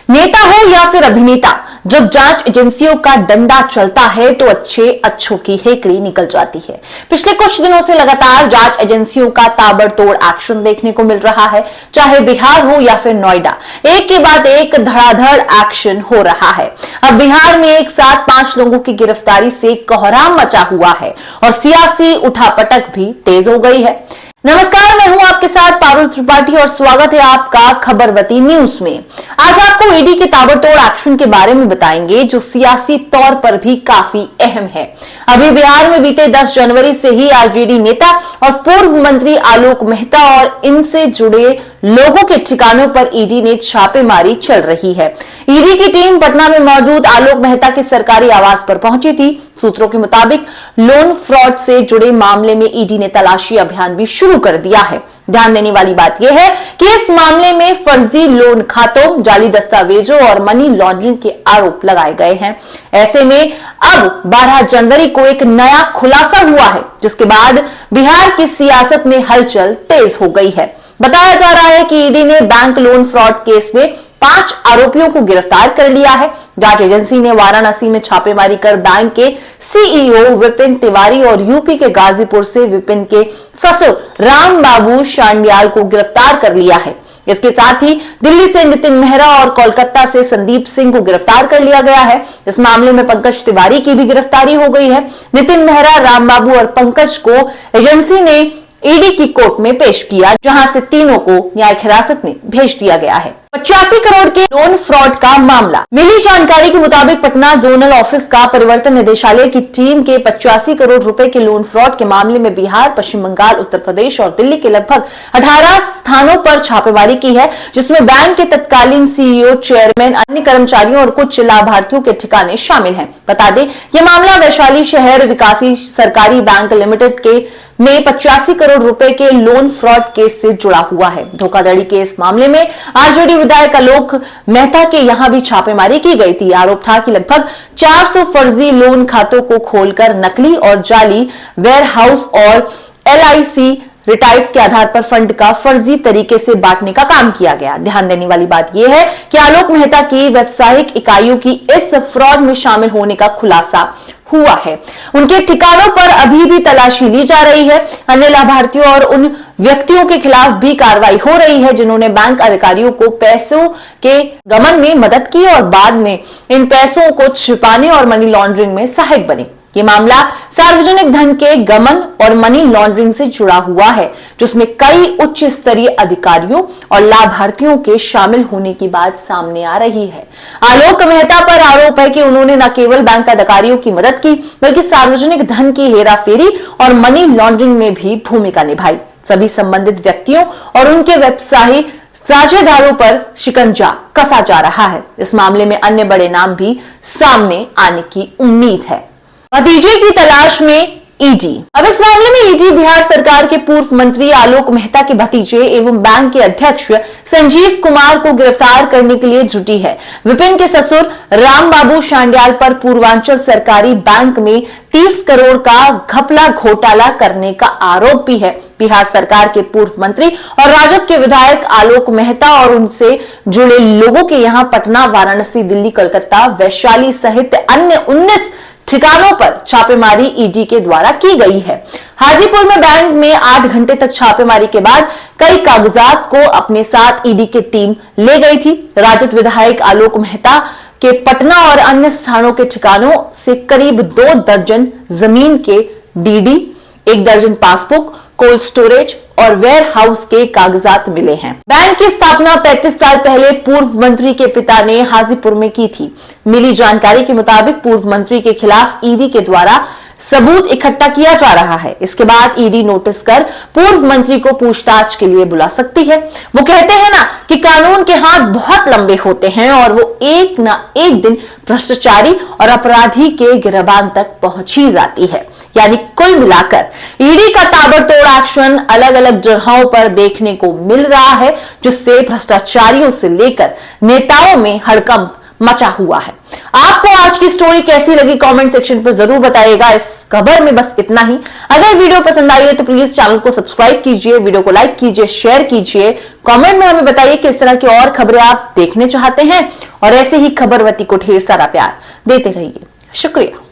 नेता हो या फिर अभिनेता, जब जांच एजेंसियों का डंडा चलता है तो अच्छों की हेकड़ी निकल जाती है। पिछले कुछ दिनों से लगातार जांच एजेंसियों का ताबड़तोड़ एक्शन देखने को मिल रहा है। चाहे बिहार हो या फिर नोएडा, एक के बाद एक धड़ाधड़ एक्शन हो रहा है। अब बिहार में एक साथ 5 लोगों की गिरफ्तारी से कोहराम मचा हुआ है और सियासी उठापटक भी तेज हो गई है। नमस्कार, मैं हूं आपके साथ पारुल त्रिपाठी और स्वागत है आपका खबरवती न्यूज में। आज आपको ईडी के ताबड़तोड़ एक्शन के बारे में बताएंगे जो सियासी तौर पर भी काफी अहम है। अभी बिहार में बीते 10 जनवरी से ही आरजेडी नेता और पूर्व मंत्री आलोक मेहता और इनसे जुड़े लोगों के ठिकानों पर ईडी ने छापेमारी चल रही है। ईडी की टीम पटना में मौजूद आलोक मेहता के सरकारी आवास पर पहुंची थी। सूत्रों के मुताबिक लोन फ्रॉड से जुड़े मामले में ईडी ने तलाशी अभियान भी शुरू कर दिया है। ध्यान देने वाली बात यह है कि इस मामले में फर्जी लोन खातों, जाली दस्तावेजों और मनी लॉन्ड्रिंग के आरोप लगाए गए हैं। ऐसे में अब 12 जनवरी को एक नया खुलासा हुआ है, जिसके बाद बिहार की सियासत में हलचल तेज हो गई है। बताया जा रहा है कि ईडी ने बैंक लोन फ्रॉड केस में 5 आरोपियों को गिरफ्तार कर लिया है। जांच एजेंसी ने वाराणसी में छापेमारी कर बैंक के सीईओ विपिन तिवारी और यूपी के गाजीपुर से विपिन के ससुर रामबाबू शांडियाल को गिरफ्तार कर लिया है। इसके साथ ही दिल्ली से नितिन मेहरा और कोलकाता से संदीप सिंह को गिरफ्तार कर लिया गया है। इस मामले में पंकज तिवारी की भी गिरफ्तारी हो गई है। नितिन मेहरा, रामबाबू और पंकज को एजेंसी ने ईडी की कोर्ट में पेश किया, जहां से तीनों को न्यायिक हिरासत में भेज दिया गया है। 85 करोड़ के लोन फ्रॉड का मामला। मिली जानकारी के मुताबिक पटना जोनल ऑफिस का परिवर्तन निदेशालय की टीम के 85 करोड़ रुपए के लोन फ्रॉड के मामले में बिहार, पश्चिम बंगाल, उत्तर प्रदेश और दिल्ली के लगभग 18 स्थानों पर छापेमारी की है, जिसमें बैंक के तत्कालीन सीईओ, चेयरमैन, अन्य कर्मचारियों और कुछ लाभार्थियों के ठिकाने शामिल हैं। बता दें, यह मामला वैशाली शहर विकासी सरकारी बैंक लिमिटेड के में 85 करोड़ रुपए के लोन फ्रॉड केस से जुड़ा हुआ है। धोखाधड़ी के इस मामले में आरजेडी विधायक आलोक मेहता के यहां भी छापेमारी की गई थी। आरोप था कि लगभग 400 फर्जी लोन खातों को खोलकर नकली और जाली वेयरहाउस और एलआईसी रिटाइट्स के आधार पर फंड का फर्जी तरीके से बांटने का काम किया गया। ध्यान देने वाली बात यह है कि आलोक मेहता की व्यावसायिक इकाइयों की इस फ्रॉड में शामिल होने का खुलासा हुआ है। उनके ठिकानों पर अभी भी तलाशी ली जा रही है। अन्य लाभार्थियों और उन व्यक्तियों के खिलाफ भी कार्रवाई हो रही है, जिन्होंने बैंक अधिकारियों को पैसों के गमन में मदद की और बाद में इन पैसों को छिपाने और मनी लॉन्ड्रिंग में सहायक बने। ये मामला सार्वजनिक धन के गमन और मनी लॉन्ड्रिंग से जुड़ा हुआ है, जिसमें कई उच्च स्तरीय अधिकारियों और लाभार्थियों के शामिल होने की बात सामने आ रही है। आलोक मेहता पर आरोप है कि उन्होंने न केवल बैंक अधिकारियों की मदद की, बल्कि सार्वजनिक धन की हेराफेरी और मनी लॉन्ड्रिंग में भी भूमिका निभाई। सभी संबंधित व्यक्तियों और उनके व्यवसायी साझेदारों पर शिकंजा कसा जा रहा है। इस मामले में अन्य बड़े नाम भी सामने आने की उम्मीद है। भतीजे की तलाश में ईडी। अब इस मामले में ईडी बिहार सरकार के पूर्व मंत्री आलोक मेहता के भतीजे एवं बैंक के अध्यक्ष संजीव कुमार को गिरफ्तार करने के लिए जुटी है। विपिन के ससुर रामबाबू शांडियाल पर पूर्वांचल सरकारी बैंक में 30 करोड़ का घपला घोटाला करने का आरोप भी है। बिहार सरकार के पूर्व मंत्री और राजद के विधायक आलोक मेहता और उनसे जुड़े लोगों के यहां पटना, वाराणसी, दिल्ली, कोलकाता, वैशाली सहित अन्य 19 ठिकानों पर छापेमारी ईडी के द्वारा की गई है। हाजीपुर में बैंक में 8 घंटे तक छापेमारी के बाद कई कागजात को अपने साथ ईडी की टीम ले गई थी। राजद विधायक आलोक मेहता के पटना और अन्य स्थानों के ठिकानों से करीब 2 दर्जन जमीन के डीडी, 1 दर्जन पासबुक, कोल्ड स्टोरेज और वेयर हाउस के कागजात मिले हैं। बैंक की स्थापना 35 साल पहले पूर्व मंत्री के पिता ने हाजीपुर में की थी। मिली जानकारी के मुताबिक पूर्व मंत्री के खिलाफ ईडी के द्वारा सबूत इकट्ठा किया जा रहा है। इसके बाद ईडी नोटिस कर पूर्व मंत्री को पूछताछ के लिए बुला सकती है। वो कहते हैं ना कि कानून के हाथ बहुत लंबे होते हैं और वो एक ना एक दिन भ्रष्टाचारी और अपराधी के गिरबान तक पहुंच ही जाती है। यानी कुल मिलाकर ईडी का ताबड़तोड़ एक्शन अलग अलग जगहों पर देखने को मिल रहा है, जिससे भ्रष्टाचारियों से लेकर नेताओं में हड़कंप मचा हुआ है। आपको आज की स्टोरी कैसी लगी कमेंट सेक्शन पर जरूर बताइएगा। इस खबर में बस इतना ही। अगर वीडियो पसंद आई है तो प्लीज चैनल को सब्सक्राइब कीजिए, वीडियो को लाइक कीजिए, शेयर कीजिए। कमेंट में हमें बताइए कि इस तरह की और खबरें आप देखने चाहते हैं और ऐसे ही खबरवती को ढेर सारा प्यार देते रहिए। शुक्रिया।